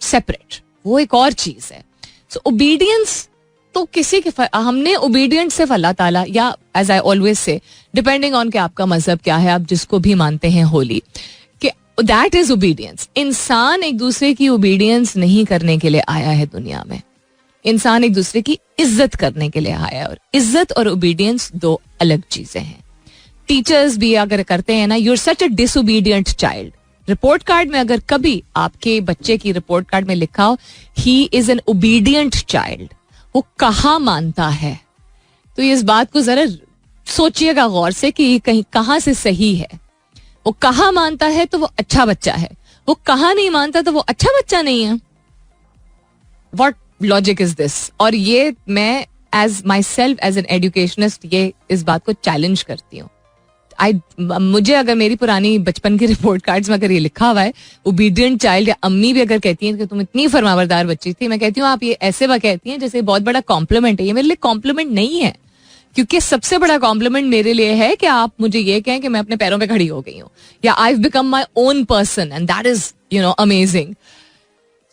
सेपरेट, वो एक और चीज है. सो ओबीडियंस तो किसी के हमने ओबीडियंट सिर्फ अल्लाह ताला या as I always say depending on कि आपका मजहब क्या है, आप जिसको भी मानते हैं होली, कि दैट इज ओबीडियंस. इंसान एक दूसरे की ओबीडियंस नहीं करने के लिए आया है दुनिया में. इंसान एक दूसरे की इज्जत करने के लिए आया है. और इज्जत और ओबीडियंस दो अलग चीजें हैं. टीचर्स भी अगर करते हैं ना, you are such a disobedient child. Report card में अगर कभी आपके बच्चे की रिपोर्ट कार्ड में लिखा हो he is an obedient child, वो कहाँ मानता है, तो इस बात को जरा सोचिएगा गौर से कि ये कहीं कहाँ से सही है. वो कहाँ मानता है तो वो अच्छा बच्चा है, वो कहाँ नहीं मानता तो वो अच्छा बच्चा नहीं है. What logic is this. और ये मैं as myself as an educationist ये इस बात को चैलेंज करती हूँ. मुझे अगर मेरी पुरानी बचपन की रिपोर्ट कार्ड्स में अगर ये लिखा हुआ है ओबीडियंट चाइल्ड, या अम्मी भी अगर कहती हैं कि तुम इतनी फरमाबरदार बच्ची थी, मैं कहती हूँ आप ये ऐसे वह कहती हैं जैसे बहुत बड़ा कॉम्प्लीमेंट है. ये मेरे लिए कॉम्प्लीमेंट नहीं है, क्योंकि सबसे बड़ा कॉम्प्लीमेंट मेरे लिए है कि आप मुझे ये कहें कि मैं अपने पैरों पे खड़ी हो गई हूँ या I have become my own person and that is amazing.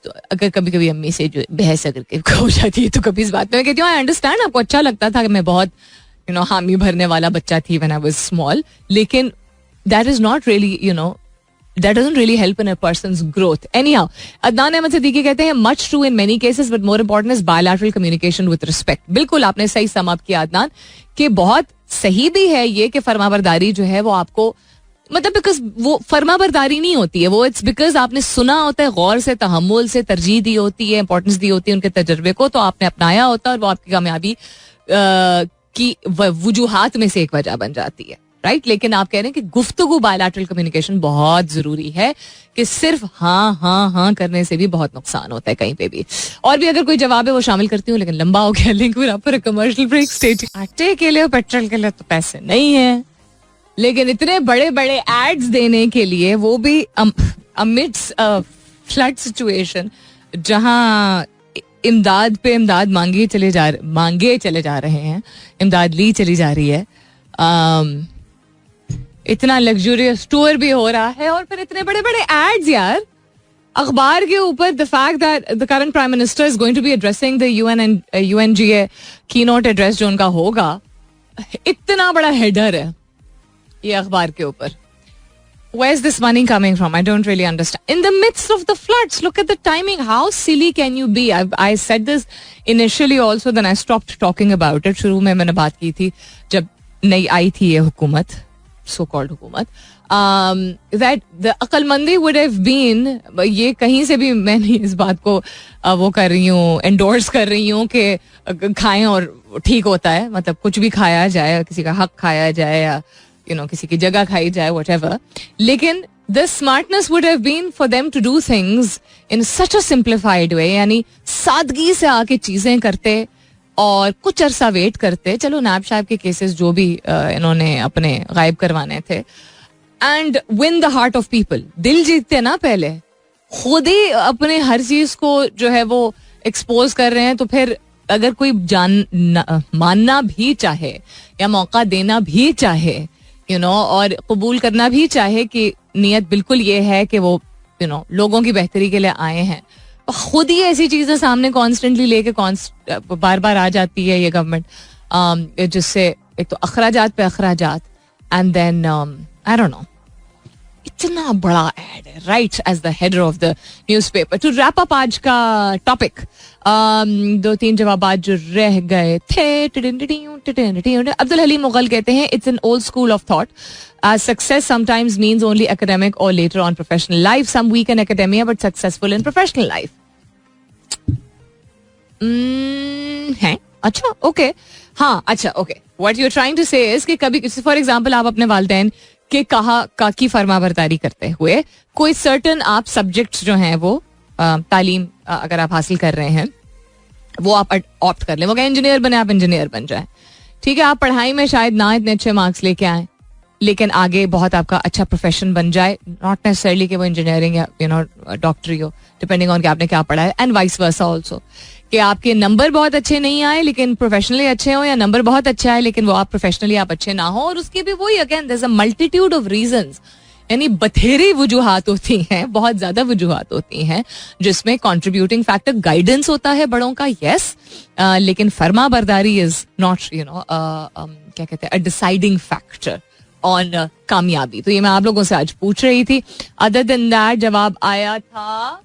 तो अगर कभी कभी अम्मी से जो बहस अगर हो जाती है तो कभी इस बात में कहती हूँ आई अंडरस्टैंड, आपको अच्छा लगता था कि मैं बहुत हामी भरने वाला बच्चा थी when I was small, लेकिन that is not really, that doesn't really help in a person's growth. Anyhow, Adnan Ahmad Siddiqui कहते हैं much true in many cases but more important is bilateral communication with respect. बिल्कुल आपने सही सम अप किया अदनान, कि बहुत सही भी है ये कि फरमाबरदारी जो है वो आपको, मतलब बिकॉज वो फरमाबरदारी नहीं होती है, वो इट्स बिकॉज आपने सुना होता है, गौर से तहम्मुल से तरजीह दी होती है, इंपॉर्टेंस दी होती है उनके तजर्बे को, तो आपने अपनाया होता है और वो आपकी कामयाबी की वजूहात में से एक वजह बन जाती है. राइट. लेकिन आप कह रहे हैं कि गुफ्तगू बायलैटरल कम्युनिकेशन बहुत जरूरी है, कि सिर्फ हाँ हाँ हाँ करने से भी बहुत नुकसान होता है कहीं पे भी. और भी अगर कोई जवाब है वो शामिल करती हूँ, लेकिन लंबा हो गया. लिंक पर कमर्शियल ब्रेक. स्टेट आटे के लिए पेट्रोल के लिए तो पैसे नहीं है, लेकिन इतने बड़े बड़े एड्स देने के लिए, वो भी अमिड्स फ्लड सिचुएशन जहां इमदाद पे इमदाद मांगे चले जा रहे हैं, इमदाद ली चली जा रही है. इतना लग्जूरियस टूर भी हो रहा है और फिर इतने बड़े बड़े एड्स यार अखबार के ऊपर. The fact that the current prime minister is going to be addressing the UNGA keynote address जो उनका होगा, इतना बड़ा हेडर है ये अखबार के ऊपर. Where is this money coming from? I don't really understand. In the midst of the floods, look at the timing. How silly can you be? I said this initially also, then I stopped talking about it. शुरू में मैंने बात की थी जब नई आई थी ये हुकूमत, so called हुकूमत. that the अक्लमंदी would have been, ये कहीं से भी मैं नहीं इस बात को वो कर रही हूँ, एंडोर्स कर रही हूँ कि खाएं और ठीक होता है, मतलब कुछ भी खाया जाए, किसी का हक खाया जाए या किसी की जगह खाई जाए, whatever. लेकिन the smartness would have been for them to do things in such a simplified way, यानी सादगी से आके चीजें करते और कुछ अरसा वेट करते. चलो नाब साहब के केसेस जो भी इन्होंने अपने गायब करवाने थे, and win the heart of people, दिल जीतते ना पहले, खुद ही अपने हर चीज को जो है वो एक्सपोज कर रहे हैं. तो फिर अगर कोई मानना भी चाहे या मौका देना भी चाहे और कबूल करना भी चाहे कि नियत बिल्कुल ये है कि वो लोगों की बेहतरी के लिए आए हैं, खुद ही ऐसी चीजें सामने कॉन्स्टेंटली लेके बार बार आ जाती है ये गवर्नमेंट, जिससे एक तो अखराजात पे अखराजात, and then I don't know, इतना बड़ा एड है right as the header of the newspaper. To wrap up आज का टॉपिक, 2-3 जवाबात जो रह गए थे. अब्दुल हलीम मुगल कहते हैं it's an old school of thought. Success sometimes means only academic or later on professional life. Some weak in academia but successful in professional life. है अच्छा, ओके, हाँ अच्छा, okay. What you're trying to say is कि कभी for example आप अपने वालिदैन के कहा की फरमाबरदारी करते हुए कोई सर्टन आप सब्जेक्ट्स जो हैं वो तालीम अगर आप हासिल कर रहे हैं वो आप ऑप्ट कर लें. वो इंजीनियर बने, आप इंजीनियर बन जाए, ठीक है. आप पढ़ाई में शायद ना इतने अच्छे मार्क्स लेके आए, लेकिन आगे बहुत आपका अच्छा प्रोफेशन बन जाए. नॉट नेसेसरली कि वो इंजीनियरिंग या डॉक्टरी हो, डिपेंडिंग ऑन कि आपने क्या पढ़ा है, एंड वाइस वर्सा ऑल्सो, कि आपके नंबर बहुत अच्छे नहीं आए लेकिन प्रोफेशनली अच्छे हो, या नंबर बहुत अच्छा है लेकिन वो आप प्रोफेशनली आप अच्छे ना हो. और उसके भी वही again there is a multitude of reasons, यानी बथेरी वजूहात होती हैं, बहुत ज्यादा वजूहात होती हैं, जिसमें कंट्रीब्यूटिंग फैक्टर गाइडेंस होता है बड़ों का, यस, लेकिन फरमाबरदारी इज नॉट क्या कहते हैं, अ डिसाइडिंग फैक्टर ऑन कामयाबी. तो ये मैं आप लोगों से आज पूछ रही थी. अदर देन दैट जवाब आया था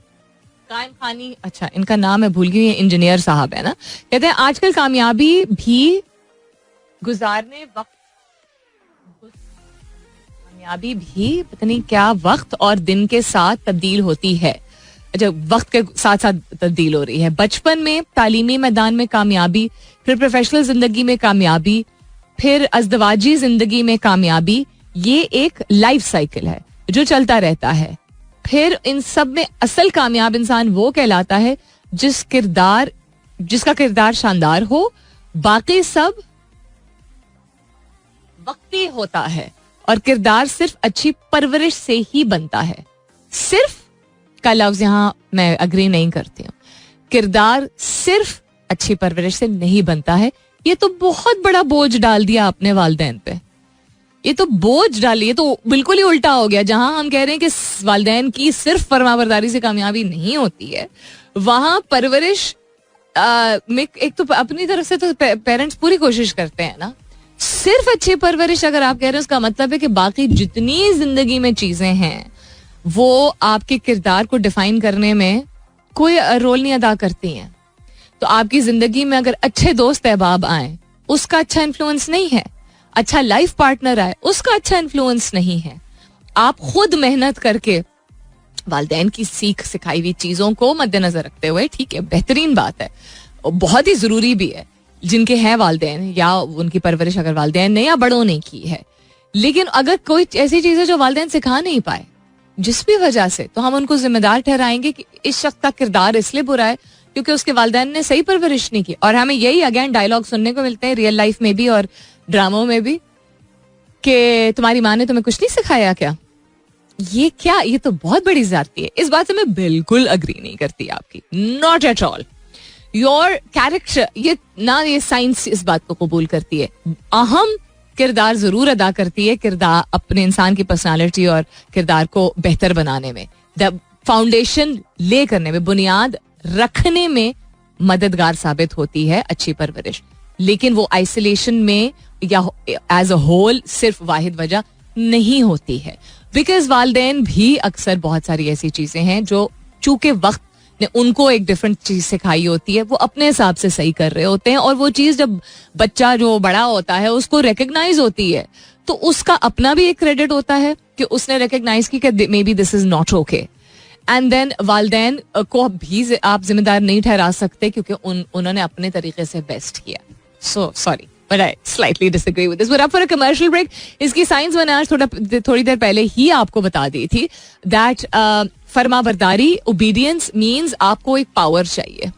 कायम खानी, अच्छा इनका नाम है भूल गई, इंजीनियर साहब है ना, कहते हैं आजकल कामयाबी भी पता नहीं क्या वक्त और दिन के साथ तब्दील होती है. अच्छा, वक्त के साथ साथ तब्दील हो रही है. बचपन में तालीमी मैदान में कामयाबी, फिर प्रोफेशनल जिंदगी में कामयाबी, फिर अज़दवाजी जिंदगी में कामयाबी. ये एक लाइफ साइकिल है जो चलता रहता है. फिर इन सब में असल कामयाब इंसान वो कहलाता है जिसका किरदार शानदार हो, बाकी सब वक्ती होता है, और किरदार सिर्फ अच्छी परवरिश से ही बनता है. सिर्फ का लफ्ज यहां मैं अग्री नहीं करती हूं. किरदार सिर्फ अच्छी परवरिश से नहीं बनता है. ये तो बहुत बड़ा बोझ डाल दिया अपने वालिदैन पे. ये तो बोझ डालिए, तो बिल्कुल ही उल्टा हो गया. जहां हम कह रहे हैं कि वालिदैन की सिर्फ फरमाबरदारी से कामयाबी नहीं होती है, वहां परवरिश में एक तो अपनी तरफ से तो पेरेंट्स पूरी कोशिश करते हैं ना. सिर्फ अच्छी परवरिश अगर आप कह रहे हैं, उसका मतलब है कि बाकी जितनी जिंदगी में चीजें हैं वो आपके किरदार को डिफाइन करने में कोई रोल नहीं अदा करती हैं. तो आपकी जिंदगी में अगर अच्छे दोस्त अहबाब आए, उसका अच्छा इन्फ्लुएंस नहीं है. अच्छा लाइफ पार्टनर आए, उसका अच्छा इन्फ्लुएंस नहीं है. आप खुद मेहनत करके वालिदैन की सीख सिखाई हुई चीजों को मद्देनजर रखते हुए, ठीक है, बेहतरीन बात है, बहुत ही जरूरी भी है जिनके हैं वालिदैन, या उनकी परवरिश अगर वालिदैन ने या बड़ों ने की है. लेकिन अगर कोई ऐसी चीज है जो वालिदैन सिखा नहीं पाए जिस भी वजह से, तो हम उनको जिम्मेदार ठहराएंगे कि इस शख्स का किरदार इसलिए बुरा है क्योंकि उसके वालिदैन ने सही परवरिश नहीं की. और हमें यही अगेन डायलॉग सुनने को मिलते हैं रियल लाइफ में भी और ड्रामों में भी, कि तुम्हारी माँ ने तुम्हें कुछ नहीं सिखाया क्या. ये क्या, ये तो बहुत बड़ी ज्यादती है. इस बात से मैं बिल्कुल अग्री नहीं करती आपकी, not at all. Your character, ये साइंस इस बात को कबूल करती है, अहम किरदार जरूर अदा करती है, किरदार अपने इंसान की पर्सनालिटी और किरदार को बेहतर बनाने में, द फाउंडेशन ले करने में, बुनियाद रखने में मददगार साबित होती है अच्छी परवरिश. लेकिन वो आइसोलेशन में या एज अ होल सिर्फ वाहिद वजह नहीं होती है. बिकॉज वालिदैन भी अक्सर बहुत सारी ऐसी चीजें हैं जो चूंकि वक्त ने उनको एक डिफरेंट चीज सिखाई होती है, वो अपने हिसाब से सही कर रहे होते हैं, और वो चीज जब बच्चा जो बड़ा होता है उसको रिकग्नाइज होती है तो उसका अपना भी एक क्रेडिट होता है कि उसने रिकग्नाइज की कि may be this is not okay, and then वालदैन को भी आप जिम्मेदार नहीं ठहरा सकते क्योंकि उन्होंने अपने तरीके से बेस्ट किया. So sorry but I slightly disagree with this. But अब फॉर अ कमर्शियल ब्रेक. इसकी साइंस मैंने आज थोड़ी देर पहले ही आपको बता दी थी दैट फरमाबरदारी, ओबीडियंस मीन्स आपको एक पावर चाहिए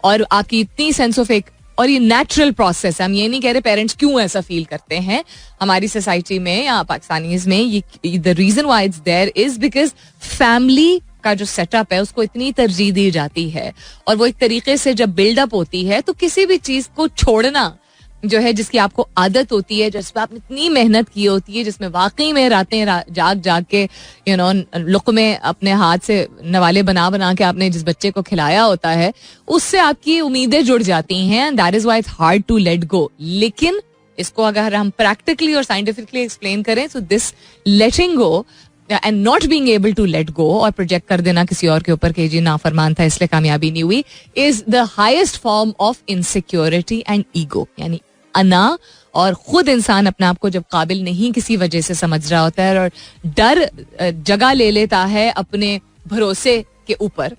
और आपकी इतनी सेंस ऑफ एक, और ये नेचुरल प्रोसेस है. हम ये नहीं कह रहे पेरेंट्स क्यों ऐसा फील करते हैं हमारी सोसाइटी में या पाकिस्तानीज में. ये the reason why it's there is because family का जो सेटअप है उसको इतनी तरजीह दी जाती है और वो एक तरीके से जब बिल्डअप होती है तो किसी भी चीज को छोड़ना जो है, जिसकी आपको आदत होती है, जिस पर आपने इतनी मेहनत की होती है, जिसमें वाकई में रातें जाग जाग के लुक़्मे अपने हाथ से नवाले बना बना के आपने जिस बच्चे को खिलाया होता है, उससे आपकी उम्मीदें जुड़ जाती हैं. That is why it's hard to let go. लेकिन इसको अगर हम प्रैक्टिकली और साइंटिफिकली एक्सप्लेन करें तो this letting go and not being able to let go और प्रोजेक्ट कर देना किसी और के ऊपर कि जी नाफरमान था इसलिए कामयाबी नहीं हुई, is the highest form of insecurity and ego. यानी अना, और खुद इंसान अपने आप को जब काबिल नहीं किसी वजह से समझ रहा होता है और डर जगह ले लेता है अपने भरोसे के ऊपर,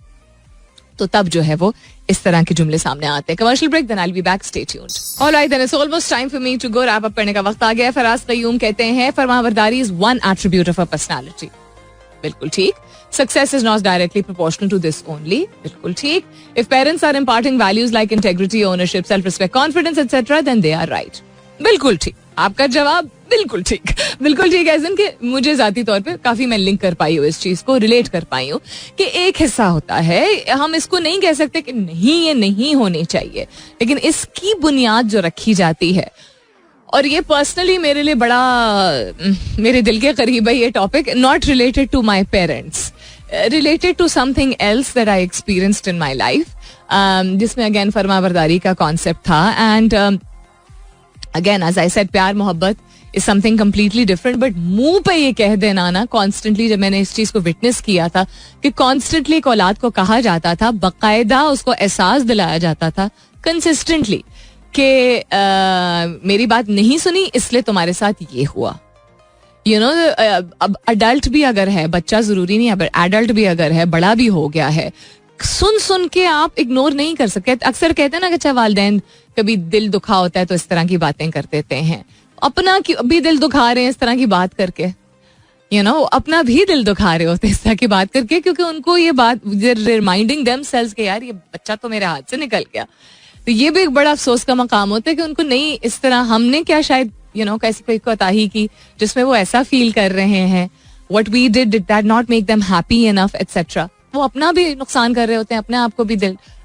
तो तब जो है वो इस तरह के जुमले सामने आते हैं. Commercial break, then I will be back, stay tuned. Alright then, it's almost time for me to go. Wrap up करने का वक्त आ गया. फराज क़य्यूम कहते हैं फरमाबरदारी is one attribute of a personality. बिल्कुल ठीक. Success is not directly proportional to this only. बिल्कुल ठीक. If parents are imparting values like integrity, ownership, self-respect, confidence, etc., then they are right. बिल्कुल ठीक. आपका जवाब बिल्कुल ठीक. बिल्कुल ठीक ऐसे कि मुझे जाती तौर पे काफी मैं लिंक कर पाई हूँ इस चीज को, रिलेट कर पाई हूँ कि एक हिस्सा होता है, हम इसको नहीं कह सकते कि नहीं ये नहीं होनी चाहिए, लेकिन इसकी बुनियाद जो रखी जाती है, और ये पर्सनली मेरे लिए बड़ा मेरे दिल के करीब है ये topic. Not related to my parents, related to something else that I experienced in my life, जिसमें अगेन फरमाबरदारी का कॉन्सेप्ट था. And again as I said, प्यार मोहब्बत is something completely different. But मुंह पे ये कह देना ना कॉन्स्टेंटली, जब मैंने इस चीज को विटनेस किया था कि कॉन्स्टेंटली एक औलाद को कहा जाता था, बाकायदा उसको एहसास दिलाया जाता था कंसिस्टेंटली कि मेरी बात नहीं सुनी इसलिए तुम्हारे साथ ये हुआ. अब अडल्ट भी अगर है, बच्चा जरूरी नहीं है, पर एडल्ट भी अगर है, बड़ा भी हो गया है, सुन सुन के आप इग्नोर नहीं कर सकते. अक्सर कहते हैं ना कि अच्छा वालिदैन कभी दिल दुखा होता है तो इस तरह की बातें कर देते हैं. अपना भी दिल दुखा रहे हैं इस तरह की बात करके, अपना भी दिल दुखा रहे होते हैं इस तरह की बात करके, क्योंकि उनको ये बात रिमाइंडिंग देमसेल्व्स के यार ये बच्चा तो मेरे हाथ से निकल गया. तो ये भी एक बड़ा अफसोस का मकाम होता है कि उनको नहीं, इस तरह हमने क्या शायद कैसी कोई कोताही की जिसमें वो ऐसा फील कर रहे हैं, what we did that not make them happy enough etcetera. वो अपना भी नुकसान कर रहे होते हैं, अपने आप को भी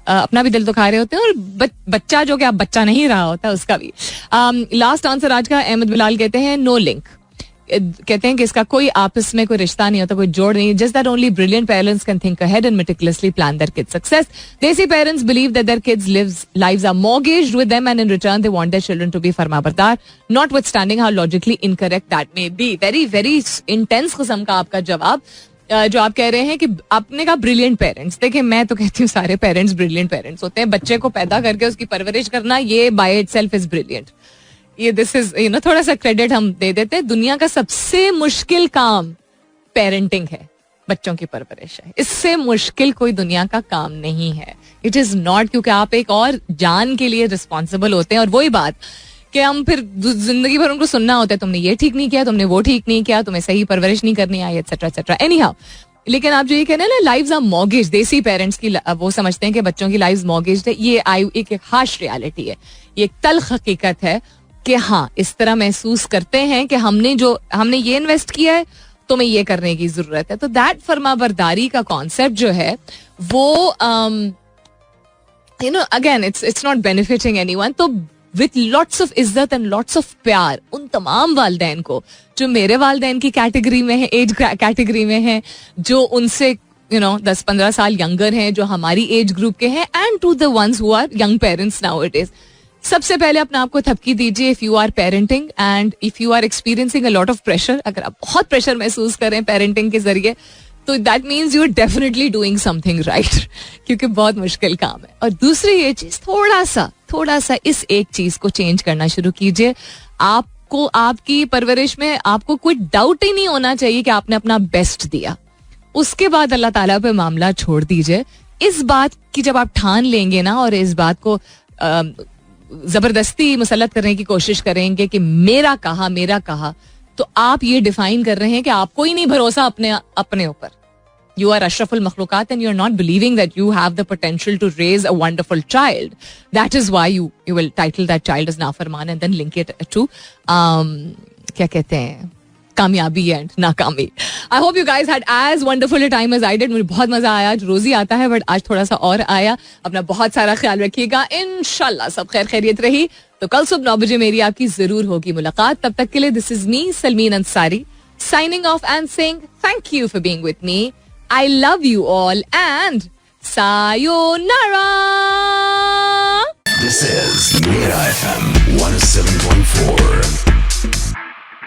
अपना भी दिल दुखा रहे होते हैं, और बच्चा जो कि आप बच्चा नहीं रहा होता उसका भी. लास्ट आंसर आज का अहमद बिलाल कहते हैं नो लिंक. कहते हैं कि इसका कोई आपस में कोई रिश्ता नहीं होता, कोई जोड़ नहीं. Just that only brilliant parents can think ahead and meticulously plan their kids success. Desi parents believe that their kids lives are mortgaged with them and in return they want their children to be फरमाबरदार, notwithstanding how logically incorrect that may be. very very intense किस्म का आपका जवाब जो आप कह रहे हैं कि आपने कहा ब्रिलियंट पेरेंट्स. देखिए मैं तो कहती हूँ सारे पेरेंट्स ब्रिलियंट पेरेंट्स होते हैं. बच्चे को पैदा करके उसकी परवरिश करना, ये बाय इटसेल्फ इज ब्रिलियंट. ये दिस इज थोड़ा सा क्रेडिट हम दे देते हैं. दुनिया का सबसे मुश्किल काम पेरेंटिंग है, बच्चों की परवरिश है. इससे मुश्किल कोई दुनिया का काम नहीं है. इट इज नॉट, क्योंकि आप एक और जान के लिए रिस्पॉन्सिबल होते हैं. और वही बात कि हम फिर जिंदगी भर उनको सुनना होता है, तुमने ये ठीक नहीं किया, तुमने वो ठीक नहीं किया, तुम्हें सही परवरिश नहीं करनी आई, एटसेट्रा एटसेट्रा. एनी हाउ, लेकिन आप जो ये कह रहे हैं ना लाइव्स आर मॉर्गेज, देसी पेरेंट्स की वो समझते हैं कि बच्चों की लाइव्स मॉर्गेज है. ये एक हार्श रियलिटी है, ये एक तल्ख हकीकत है कि हाँ इस तरह महसूस करते हैं कि हमने ये इन्वेस्ट किया है, तुम्हें ये करने की जरूरत है. तो दैट फरमाबरदारी का कॉन्सेप्ट जो है वो again it's not benefiting anyone. तो विथ लॉट्स ऑफ इज्जत एंड लॉट्स ऑफ प्यार उन तमाम वालिदैन को जो मेरे वालिदैन की कैटेगरी में है, एज कैटेगरी में है, जो उनसे 10-15 साल यंगर हैं, जो हमारी एज ग्रुप के हैं, and to the ones who are young parents nowadays. सबसे पहले अपने आप को थपकी दीजिए if you are parenting and if you are experiencing a lot of pressure. अगर आप बहुत प्रेशर महसूस करें पेरेंटिंग के जरिए तो that means you are definitely doing something right, क्योंकि बहुत मुश्किल काम है. और दूसरी ये चीज थोड़ा सा इस एक चीज को चेंज करना शुरू कीजिए. आप आपको आपकी परवरिश में आपको कोई डाउट ही नहीं होना चाहिए कि आपने अपना बेस्ट दिया. उसके बाद अल्लाह ताला पे मामला छोड़ दीजिए. इस बात की जब आप ठान लेंगे ना और इस बात को जबरदस्ती मुसल्लत करने की कोशिश करेंगे कि मेरा कहा, तो आप ये डिफाइन कर रहे हैं कि आपको ही नहीं भरोसा अपने ऊपर. You are Ashraful Makhluqat and you're not believing that you have the potential to raise a wonderful child. That is why you will title that child as Nafarman and then link it to क्या कहते हैं, कामयाबी and नाकामी. I hope you guys had as wonderful a time as I did. मुझे बहुत मजा आया. आज रोज ही आता है बट आज थोड़ा सा और आया. अपना बहुत सारा ख्याल रखिएगा. इंशाल्लाह सब खैर खैरियत रही तो कल सुबह 9 बजे मेरी आपकी जरूर होगी मुलाकात. तब तक के लिए this is me Salmeen Ansari signing off and saying thank you for being with me. I love you all and sayonara. This is Mira FM 107.4.